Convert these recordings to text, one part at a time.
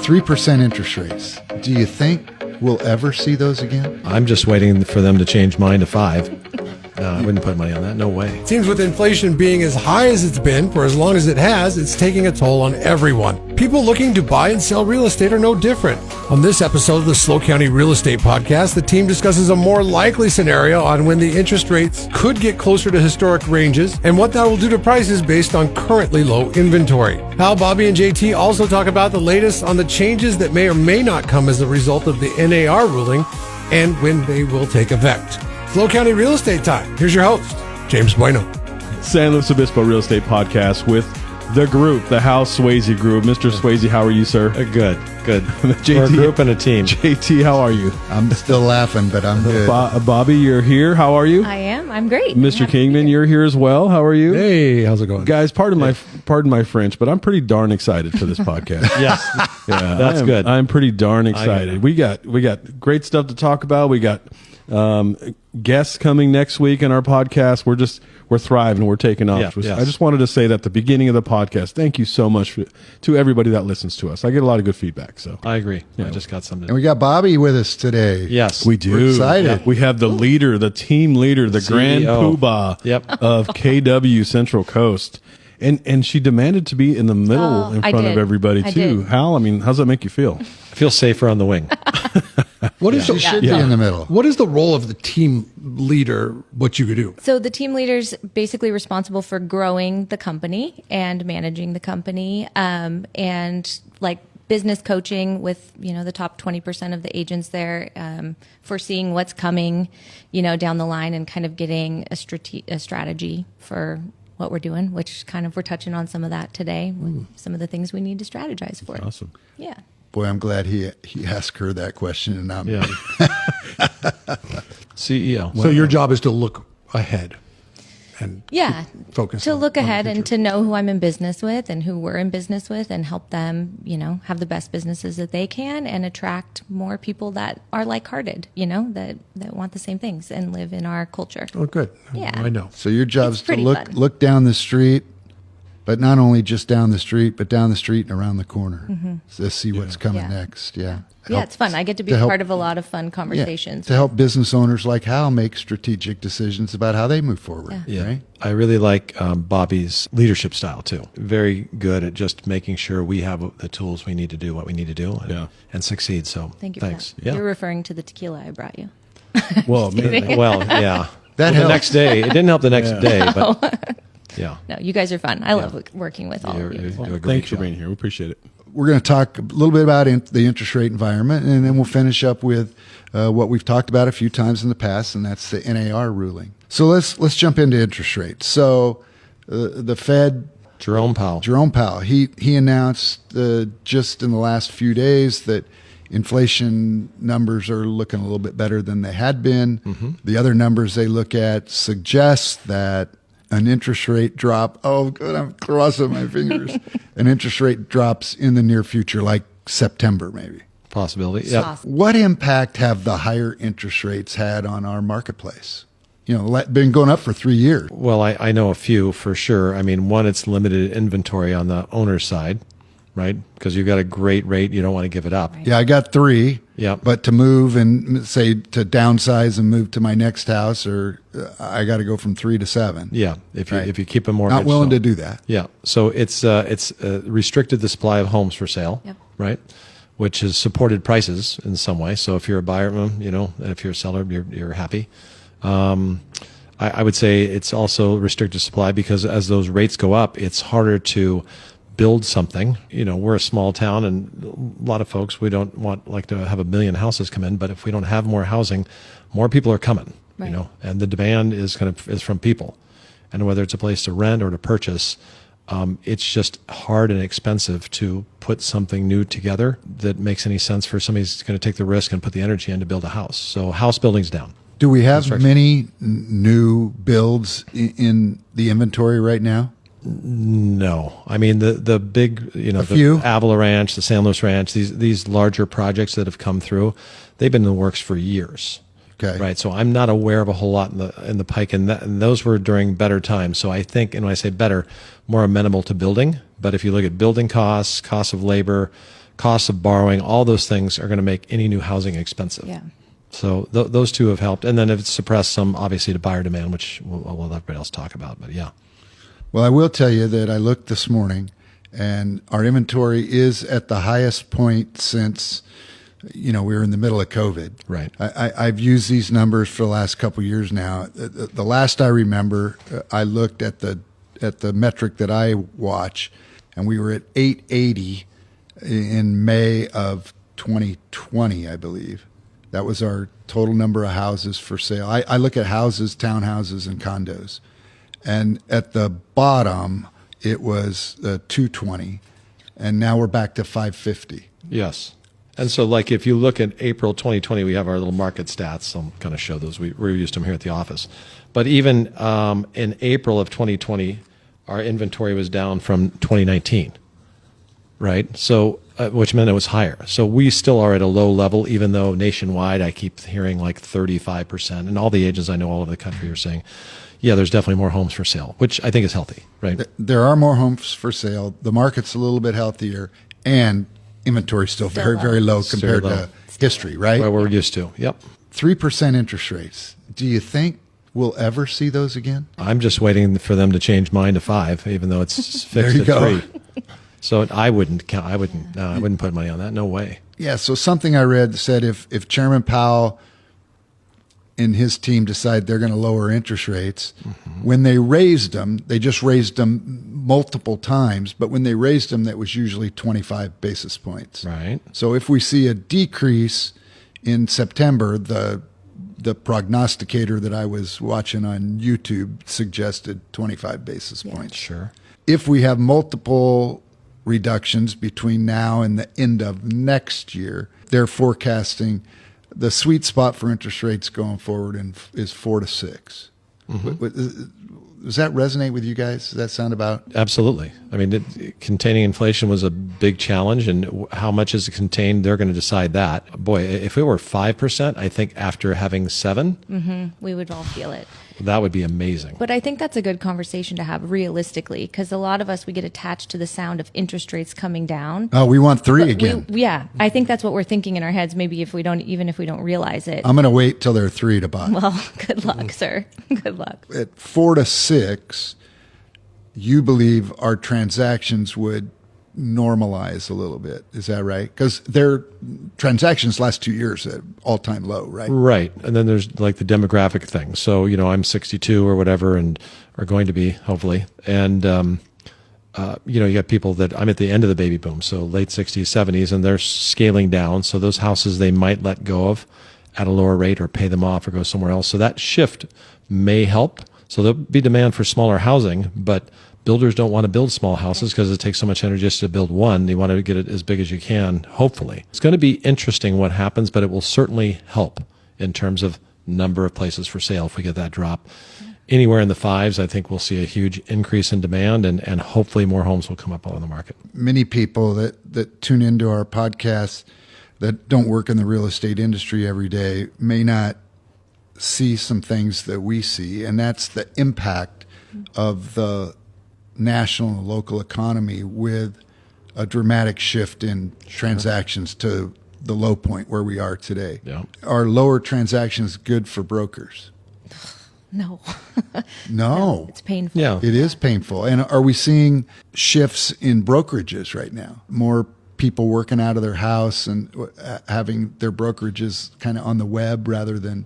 3% interest rates. Do you think we'll ever see those again? I'm just waiting for them to change mine to 5. I wouldn't put money on that. No way. It seems with inflation being as high as it's been for as long as it has, it's taking a toll on everyone. People looking to buy and sell real estate are no different. On this episode of the SLO County Real Estate Podcast, the team discusses a more likely scenario on when the interest rates could get closer to historic ranges and what that will do to prices based on currently low inventory. Hal, Bobby, and JT also talk about the latest on the changes that may or may not come as a result of the NAR ruling and when they will take effect. SLO County Real Estate Time. Here's your host, James Bueno. San Luis Obispo Real Estate Podcast with the group, the Hal Sweasey group. Mr. Sweasey, how are you, sir? Good. JT, We're a group and a team. JT, how are you? I'm still laughing, but I'm good. Bobby, you're here. How are you? I am. I'm great. Mr. Kingman, you're here as well. How are you? Hey, how's it going? Guys, pardon my French, but I'm pretty darn excited for this podcast. Yes. Yeah, That's good. I'm pretty darn excited. We got great stuff to talk about. We got guests coming next week in our podcast. We're thriving. We're taking off. Yes. I just wanted to say that at the beginning of the podcast, thank you so much to everybody that listens to us. I get a lot of good feedback. So I agree. Yeah. I just got something. And we got Bobby with us today. Yes. we do. We're excited. Yeah. We have the leader, the team leader, the grand CEO. poobah of KW Central Coast. And she demanded to be in the middle in front of everybody too. Hal, I mean, how's that make you feel? I feel safer on the wing. What is She should be in the middle. What is the role of the team leader, what you could do? So the team leader's basically responsible for growing the company and managing the company, and like business coaching with, the top 20% of the agents there, foreseeing what's coming, down the line and kind of getting a strategy for what we're doing, which kind of we're touching on some of that today, with some of the things we need to strategize for. Awesome. Yeah. Boy, I'm glad he asked her that question and not me. Yeah. CEO. So your job is to look ahead and focus to on- look on the ahead and future. to know who I'm in business with and who we're in business with and help them, have the best businesses that they can and attract more people that are like-hearted, that want the same things and live in our culture. Oh, good. Yeah. I know. So your job It's is to pretty fun. look down the street, but not only just down the street, but down the street and around the corner to see what's coming Yeah. next. Yeah. Yeah, it's fun. I get to be to help- part of a lot of fun conversations. to help business owners like Hal make strategic decisions about how they move forward. Yeah. Right? I really like Bobby's leadership style too. Very good at just making sure we have the tools we need to do what we need to do and succeed. So Thank you thanks. for that. You're referring to the tequila I brought you. Well, man, Well, yeah. That the helps. next day. It didn't help the next day, but yeah. No, you guys are fun. I love working with all of You you. do a great thanks for job. being here. We appreciate it. We're going to talk a little bit about the interest rate environment, and then we'll finish up with what we've talked about a few times in the past, and that's the NAR ruling. So let's jump into interest rates. So the Fed, Jerome Powell. he announced just in the last few days that inflation numbers are looking a little bit better than they had been. The other numbers they look at suggest that an interest rate drop, oh, good, I'm crossing my fingers, an interest rate drops in the near future, like September maybe. Possibility. Yeah. What impact have the higher interest rates had on our marketplace? Been going up for 3 years. Well, I know a few for sure. I mean, one, it's limited inventory on the owner's side, right? Because you've got a great rate. You don't want to give it up. Yeah, I got 3. Yeah. But to move and say to downsize and move to my next house, or I got to go from 3 to 7. Yeah. If you Right. if you keep a mortgage. Not willing so- to do that. Yeah. So it's restricted the supply of homes for sale, Yep. right? Which has supported prices in some way. So if you're a buyer, and if you're a seller, you're happy. I would say it's also restricted supply because as those rates go up, it's harder to build something. We're a small town, and a lot of folks, we don't like to have 1 million houses come in, but if we don't have more housing, more people are coming. Right. And the demand is from people, and whether it's a place to rent or to purchase, it's just hard and expensive to put something new together that makes any sense for somebody who's going to take the risk and put the energy in to build a house. So house building's down. Do we have many new builds in the inventory right now? No, I mean the big, the few? Avila Ranch, the San Luis Ranch, these larger projects that have come through, they've been in the works for years. Okay. Right. So I'm not aware of a whole lot in the pike, and those were during better times. So I think, and when I say better, more amenable to building. But if you look at building costs, costs of labor, costs of borrowing, all those things are going to make any new housing expensive. Yeah. So those two have helped, and then it's suppressed some, obviously, to buyer demand, which we'll let everybody else talk about. But yeah. Well, I will tell you that I looked this morning, and our inventory is at the highest point since, we were in the middle of COVID. Right. I've used these numbers for the last couple of years now. The last I remember, I looked at the metric that I watch, and we were at 880 in May of 2020, I believe. That was our total number of houses for sale. I look at houses, townhouses, and condos. And at the bottom, it was 220. And now we're back to 550. Yes. And so, like, if you look at April 2020, we have our little market stats. I'll kind of show those. We used them here at the office. But even in April of 2020, our inventory was down from 2019, right? So, which meant it was higher. So we still are at a low level, even though nationwide I keep hearing like 35%. And all the agents I know all over the country are saying, yeah, there's definitely more homes for sale, which I think is healthy, right? There are more homes for sale. The market's a little bit healthier, and inventory is still very, very low compared to history, right? What we're used to. Yep. 3% interest rates. Do you think we'll ever see those again? I'm just waiting for them to change mine to 5, even though it's There fixed you at go. 3. So I wouldn't count. I wouldn't put money on that. No way. Yeah, so something I read said if Chairman Powell and his team decide they're going to lower interest rates, when they raised them, they just raised them multiple times, but when they raised them, that was usually 25 basis points. Right. So if we see a decrease in September, the prognosticator that I was watching on YouTube suggested 25 basis points. Sure. If we have multiple reductions between now and the end of next year, they're forecasting the sweet spot for interest rates going forward is 4 to 6. Does that resonate with you guys? Does that sound about? Absolutely. I mean, containing inflation was a big challenge, and how much is it contained? They're going to decide that. Boy, if it were 5%, I think after having 7, We would all feel it. that would be amazing. But I think that's a good conversation to have realistically, because a lot of us, we get attached to the sound of interest rates coming down. Oh, we want 3 again. Yeah, I think that's what we're thinking in our heads. Maybe if we don't realize it. I'm going to wait till they're 3 to buy. Well, good luck, sir. Good luck. At 4 to 6, you believe our transactions would normalize a little bit. Is that right? Because their transactions last 2 years at all-time low, right? Right. And then there's like the demographic thing. So, I'm 62 or whatever, and are going to be, hopefully. And, you got people that I'm at the end of the baby boom, so late 60s, 70s, and they're scaling down. So those houses they might let go of at a lower rate or pay them off or go somewhere else. So that shift may help. So there'll be demand for smaller housing, but builders don't want to build small houses because it takes so much energy just to build one. You want to get it as big as you can, hopefully. It's going to be interesting what happens, but it will certainly help in terms of number of places for sale if we get that drop. Anywhere in the 5s, I think we'll see a huge increase in demand, and hopefully more homes will come up on the market. Many people that tune into our podcast that don't work in the real estate industry every day may not see some things that we see, and that's the impact of the national and local economy with a dramatic shift in transactions to the low point where we are today. Yeah. Are lower transactions good for brokers? No. No. It's painful. Yeah. It is painful. And are we seeing shifts in brokerages right now? More people working out of their house and having their brokerages kind of on the web rather than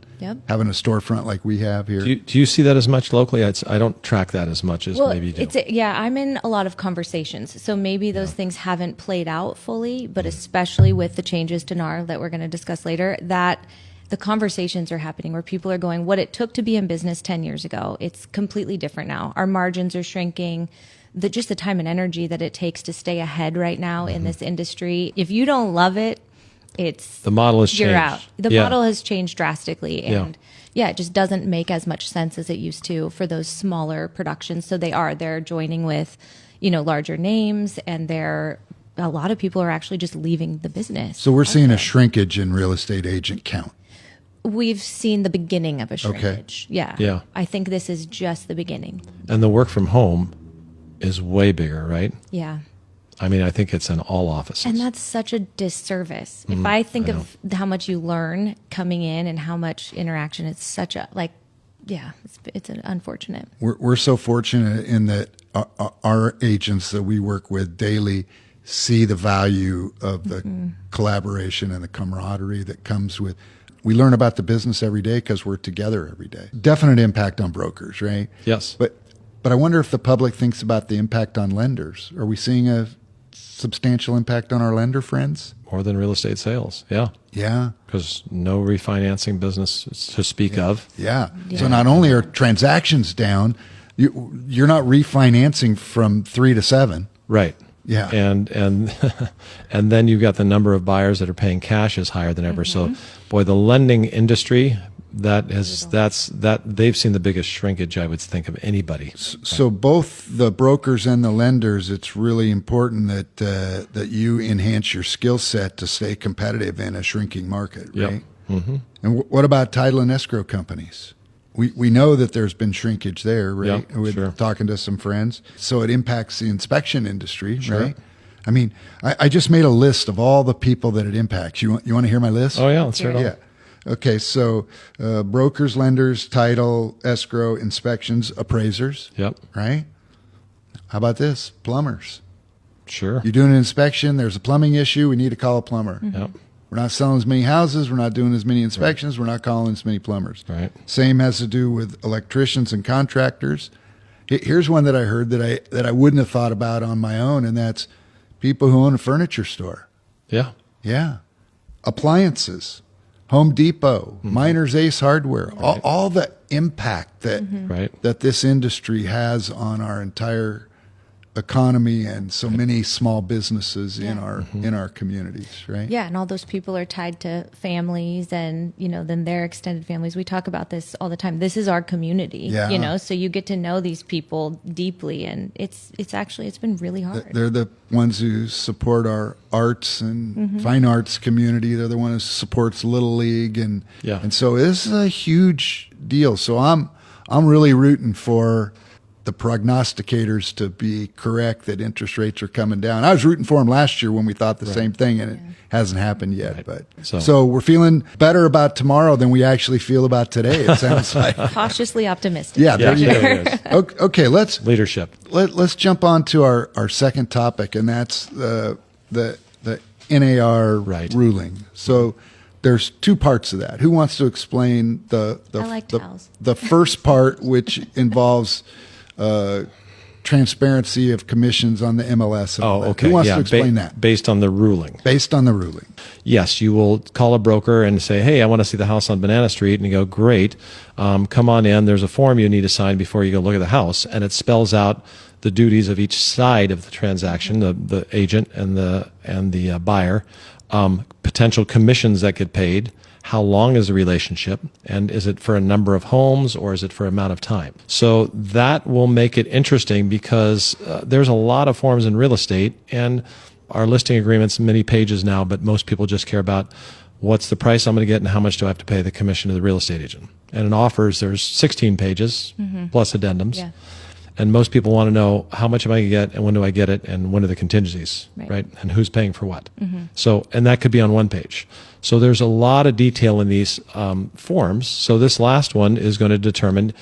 having a storefront like we have here? Do you see that as much locally? I don't track that as much as maybe you do. I'm in a lot of conversations. So maybe those things haven't played out fully, but especially with the changes to NAR that we're going to discuss later, that the conversations are happening where people are going, what it took to be in business 10 years ago, it's completely different now. Our margins are shrinking. Just the time and energy that it takes to stay ahead right now in this industry. If you don't love it, the model has you're changed. out. The model has changed drastically, and it just doesn't make as much sense as it used to for those smaller productions. So they're joining with, larger names, and a lot of people are actually just leaving the business. So we're seeing a shrinkage in real estate agent count. We've seen the beginning of a shrinkage. Yeah. Yeah. I think this is just the beginning. And the work from home is way bigger, right? Yeah. I mean, I think it's in all offices. And that's such a disservice. If I think of how much you learn coming in and how much interaction, it's such a, like, yeah, it's unfortunate. We're so fortunate in that our agents that we work with daily see the value of the collaboration and the camaraderie that comes with. We learn about the business every day because we're together every day. Definite impact on brokers, right? Yes. But I wonder if the public thinks about the impact on lenders. Are we seeing a substantial impact on our lender friends? More than real estate sales. Yeah. Yeah. Because no refinancing business to speak of. Yeah. So not only are transactions down, you're not refinancing from 3 to 7. Right. Yeah. And and then you've got the number of buyers that are paying cash is higher than ever. So boy, the lending industry, that they've seen the biggest shrinkage, I would think, of anybody. So both the brokers and the lenders, it's really important that you enhance your skill set to stay competitive in a shrinking market, right? Yep. Mm-hmm. And what about title and escrow companies? We know that there's been shrinkage there, right? Yep, With sure. talking to some friends. So it impacts the inspection industry, right? I mean, I just made a list of all the people that it impacts. You want to hear my list? Oh yeah, let's hear it all. Yeah. Okay, so brokers, lenders, title, escrow, inspections, appraisers. Yep. Right? How about this? Plumbers. Sure. You're doing an inspection, there's a plumbing issue, we need to call a plumber. Yep. We're not selling as many houses, we're not doing as many inspections, we're not calling as many plumbers. Right. Same has to do with electricians and contractors. Here's one that I heard that I wouldn't have thought about on my own, and that's people who own a furniture store. Yeah. Yeah. Appliances. Home Depot, Miners Ace Hardware, all the impact that this industry has on our entire economy and so many small businesses in our communities, right? Yeah, and all those people are tied to families and, then their extended families. We talk about this all the time. This is our community, so you get to know these people deeply, and it's been really hard. They're the ones who support our arts and fine arts community. They're the one who supports Little League, and so this is a huge deal. So I'm really rooting for the prognosticators to be correct that interest rates are coming down. I was rooting for them last year when we thought the same thing, and it hasn't happened yet. But so we're feeling better about tomorrow than we actually feel about today. It sounds like cautiously optimistic. Yeah, there you go. Okay, let's leadership. Let's jump on to our second topic, and that's the NAR ruling. So there's two parts of that. Who wants to explain the first part, which involves transparency of commissions on the MLS? Okay. Who wants to explain that? Based on the ruling. Based on the ruling. Yes, you will call a broker and say, hey, I want to see the house on Banana Street. And you go, great. Come on in. There's a form you need to sign before you go look at the house. And it spells out the duties of each side of the transaction, the agent and the buyer, potential commissions that get paid, how long is the relationship, and is it for a number of homes or is it for amount of time? So that will make it interesting because there's a lot of forms in real estate, and our listing agreements many pages now, but most people just care about what's the price I'm going to get and how much do I have to pay the commission to the real estate agent. And in offers, there's 16 pages plus addendums. Yeah. And most people want to know how much am I going to get and when do I get it and when are the contingencies, right? And who's paying for what. So, and that could be on one page. So there's a lot of detail in these forms. So this last one is going to determine,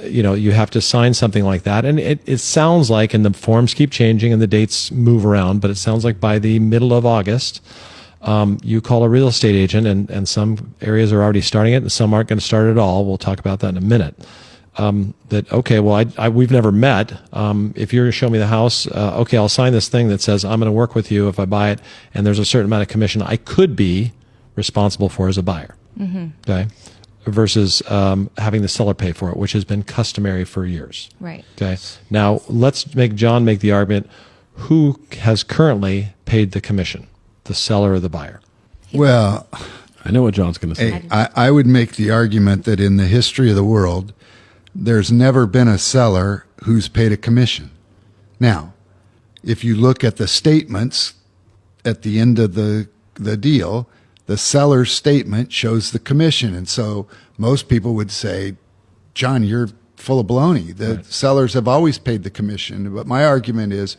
you have to sign something like that. And it sounds like, and the forms keep changing and the dates move around, but it sounds like by the middle of August, you call a real estate agent, and some areas are already starting it and some aren't going to start at all. We'll talk about that in a minute. We've never met. If you're going to show me the house, I'll sign this thing that says I'm going to work with you if I buy it, and there's a certain amount of commission I could be responsible for as a buyer. Okay, versus having the seller pay for it, which has been customary for years. Right. Okay. Now let's make John make the argument: who has currently paid the commission, the seller or the buyer? Well, I know what John's going to say. I would make the argument that in the history of the world, there's never been a seller who's paid a commission. Now, if you look at the statements at the end of the deal, the seller's statement shows the commission. And so most people would say, John, you're full of baloney. The sellers have always paid the commission. But my argument is,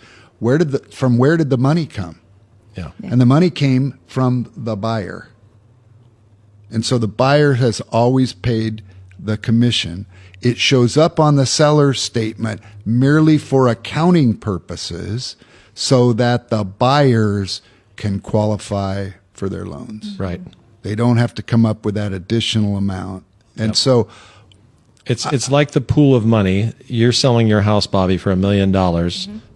from where did the money come? Yeah. And the money came from the buyer. And so the buyer has always paid the commission. It shows up on the seller's statement merely for accounting purposes so that the buyers can qualify for their loans. Right. They don't have to come up with that additional amount. And so it's like the pool of money. You're selling your house, Bobby, for $1 million.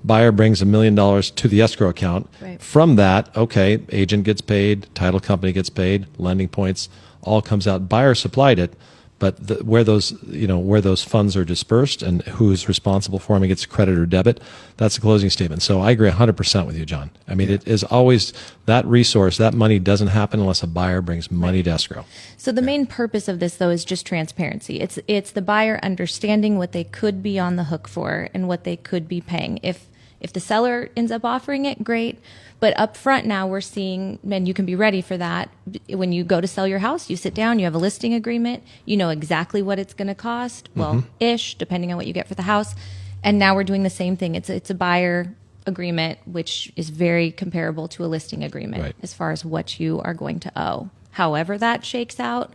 Buyer brings $1 million to the escrow account. Right. From that, okay, agent gets paid, title company gets paid, lending points, all comes out. Buyer supplied it, but where those funds are dispersed and who's responsible for them, it gets credit or debit, that's the closing statement. So I agree 100% with you, John. I mean, it is always that resource, that money doesn't happen unless a buyer brings money to escrow. So the main purpose of this, though, is just transparency. It's the buyer understanding what they could be on the hook for and what they could be paying. If the seller ends up offering it, great. But up front now we're seeing, and you can be ready for that. When you go to sell your house, you sit down, you have a listing agreement, you know exactly what it's going to cost, well, ish, depending on what you get for the house. And now we're doing the same thing. It's a buyer agreement, which is very comparable to a listing agreement as far as what you are going to owe. However that shakes out,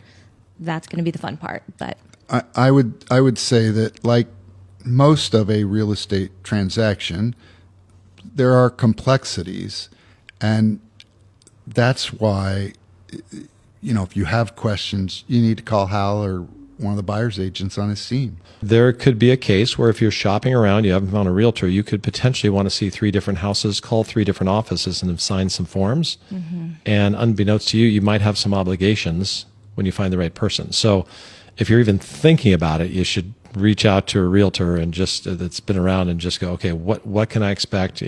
that's going to be the fun part. But I would say that, like most of a real estate transaction, there are complexities, and that's why, if you have questions, you need to call Hal or one of the buyer's agents on his team. There could be a case where if you're shopping around, you haven't found a realtor, you could potentially want to see 3 different houses, call 3 different offices and sign some forms. And unbeknownst to you, you might have some obligations when you find the right person. So if you're even thinking about it, you should reach out to a realtor and just that's been around and just go, okay, what can I expect?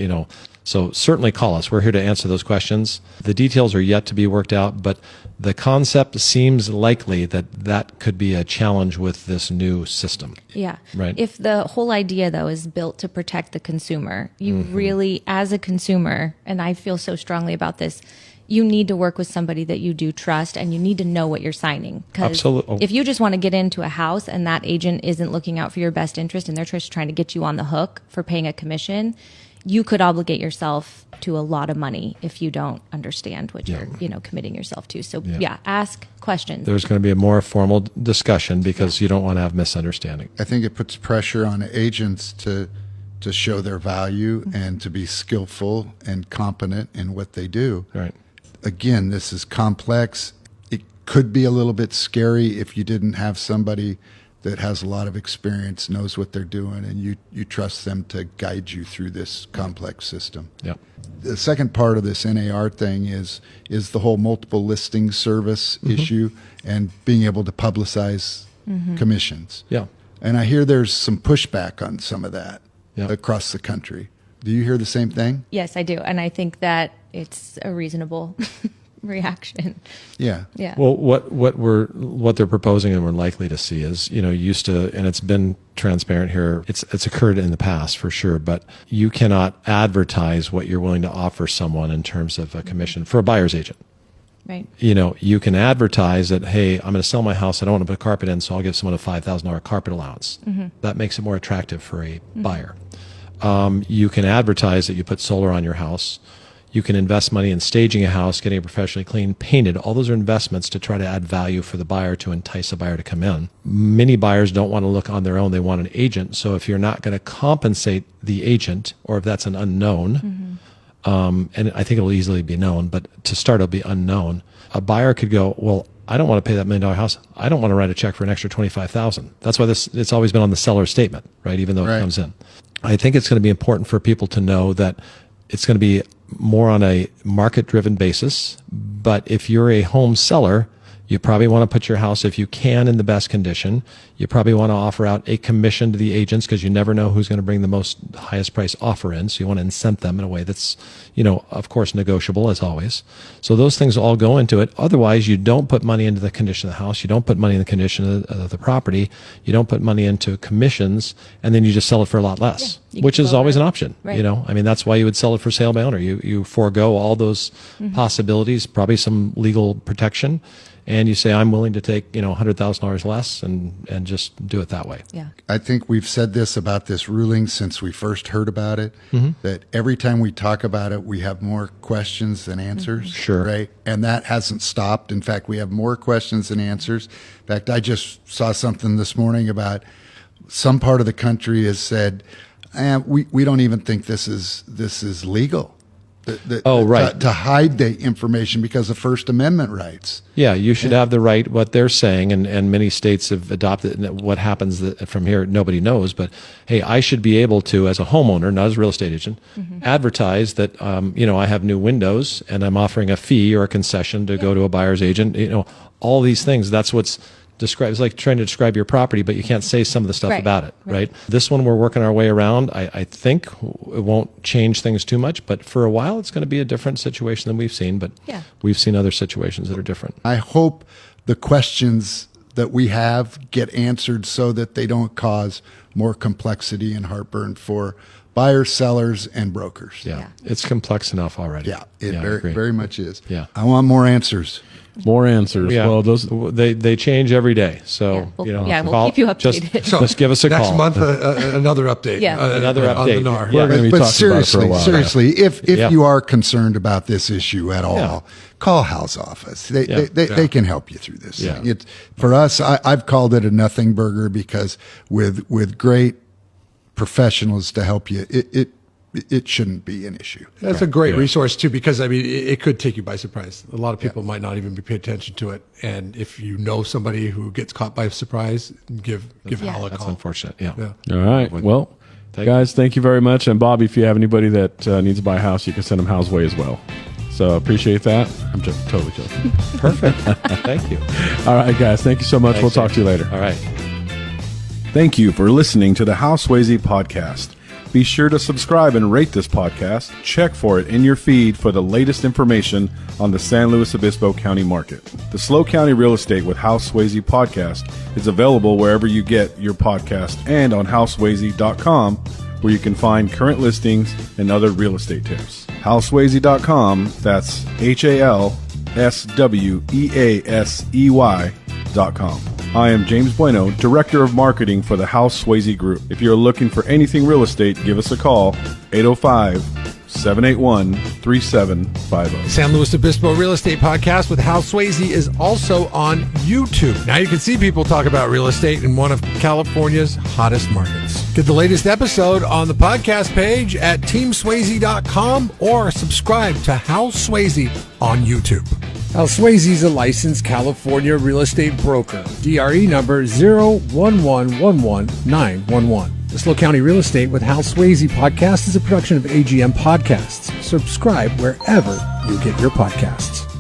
So certainly call us. We're here to answer those questions. The details are yet to be worked out, but the concept seems likely that could be a challenge with this new system. yeah, Right. If the whole idea, though, is built to protect the consumer, you really, as a consumer, and I feel so strongly about this, you need to work with somebody that you do trust, and you need to know what you're signing. 'Cause Absolutely. if you just want to get into a house and that agent isn't looking out for your best interest and they're just trying to get you on the hook for paying a commission, you could obligate yourself to a lot of money if you don't understand what you're, committing yourself to. So ask questions. There's going to be a more formal discussion because you don't want to have misunderstanding. I think it puts pressure on agents to show their value and to be skillful and competent in what they do. Right. Again, this is complex. It could be a little bit scary if you didn't have somebody that has a lot of experience, knows what they're doing, and you trust them to guide you through this complex system. Yep. The second part of this NAR thing is the whole multiple listing service issue and being able to publicize commissions. Yeah. And I hear there's some pushback on some of that Yeah. across the country. Do you hear the same thing? Yes, I do. And I think that it's a reasonable reaction. Yeah. Yeah. Well, what they're proposing and we're likely to see is, used to, and it's been transparent here. It's occurred in the past for sure, but you cannot advertise what you're willing to offer someone in terms of a commission for a buyer's agent. Right. You can advertise that, hey, I'm going to sell my house. I don't want to put a carpet in, so I'll give someone a $5,000 carpet allowance. That makes it more attractive for a buyer. You can advertise that you put solar on your house. You can invest money in staging a house, getting it professionally cleaned, painted. All those are investments to try to add value for the buyer, to entice a buyer to come in. Many buyers don't want to look on their own. They want an agent. So if you're not going to compensate the agent, or if that's an unknown, and I think it'll easily be known, but to start it'll be unknown, a buyer could go, well, I don't want to pay that $1 million house. I don't want to write a check for an extra $25,000. That's why it's always been on the seller's statement, right? Even though it comes in. I think it's going to be important for people to know that it's going to be more on a market-driven basis. But if you're a home seller, You probably want to put your house, if you can, in the best condition. You probably want to offer out a commission to the agents because you never know who's going to bring the highest price offer in. So you want to incent them in a way that's, of course, negotiable as always. So those things all go into it. Otherwise, you don't put money into the condition of the house. You don't put money in the condition of the property. You don't put money into commissions, and then you just sell it for a lot less, which is always an option. Right. That's why you would sell it for sale by owner. You forego all those possibilities, probably some legal protection, and you say, I'm willing to take, $100,000 less and just do it that way. Yeah. I think we've said this about this ruling since we first heard about it, that every time we talk about it, we have more questions than answers. Sure. Right? And that hasn't stopped. In fact, we have more questions than answers. In fact, I just saw something this morning about some part of the country has said, we don't even think this is legal. Right. To hide the information because of First Amendment rights. Yeah, you should have the right, what they're saying, and many states have adopted it. What happens from here, nobody knows, but hey, I should be able to, as a homeowner, not as a real estate agent, advertise that, I have new windows and I'm offering a fee or a concession to go to a buyer's agent, all these things. That's what's described. It's like trying to describe your property, but you can't say some of the stuff about it, right? This one we're working our way around. I think it won't change things too much, but for a while it's going to be a different situation than we've seen, but we've seen other situations that are different. I hope the questions that we have get answered so that they don't cause more complexity and heartburn for buyers, sellers, and brokers. Yeah. It's complex enough already. Yeah, it very much is. Yeah. I want more answers. More answers. Yeah. Well, those they change every day. So we'll call, keep you updated. Just give us a next call. month, another update. Another on the update. NAR. Yeah. we're going to be But talking about it for a while. seriously, if Yeah. you are concerned about this issue at all, call Hal's office. They can help you through this. Yeah. For us, I've called it a nothing burger because with great professionals to help you, it shouldn't be an issue. That's a great resource too, because it could take you by surprise. A lot of people might not even be paying attention to it, and if you know somebody who gets caught by surprise, give Hal a That's call. unfortunate. Yeah. All right. Well, guys, thank you very much. And Bobby, if you have anybody that needs to buy a house, you can send them Hal's way as well. So appreciate that. I'm just totally joking. Perfect. Thank you. All right, guys. Thank you so much. Thanks, we'll talk to you later. All right. Thank you for listening to the Hal Sweasey podcast. Be sure to subscribe and rate this podcast. Check for it in your feed for the latest information on the San Luis Obispo County market. The SLO County Real Estate with Hal Sweasey podcast is available wherever you get your podcast and on halsweasey.com, where you can find current listings and other real estate tips. halsweasey.com, that's HALSWEASEY.com. I am James Bueno, Director of Marketing for the Hal Sweasey Group. If you're looking for anything real estate, give us a call, 805-781-3750. San Luis Obispo Real Estate Podcast with Hal Sweasey is also on YouTube. Now you can see people talk about real estate in one of California's hottest markets. Get the latest episode on the podcast page at teamsweasey.com or subscribe to Hal Sweasey on YouTube. Hal Sweasey is a licensed California real estate broker. DRE number 011119111. The SLO County Real Estate with Hal Sweasey podcast is a production of AGM Podcasts. Subscribe wherever you get your podcasts.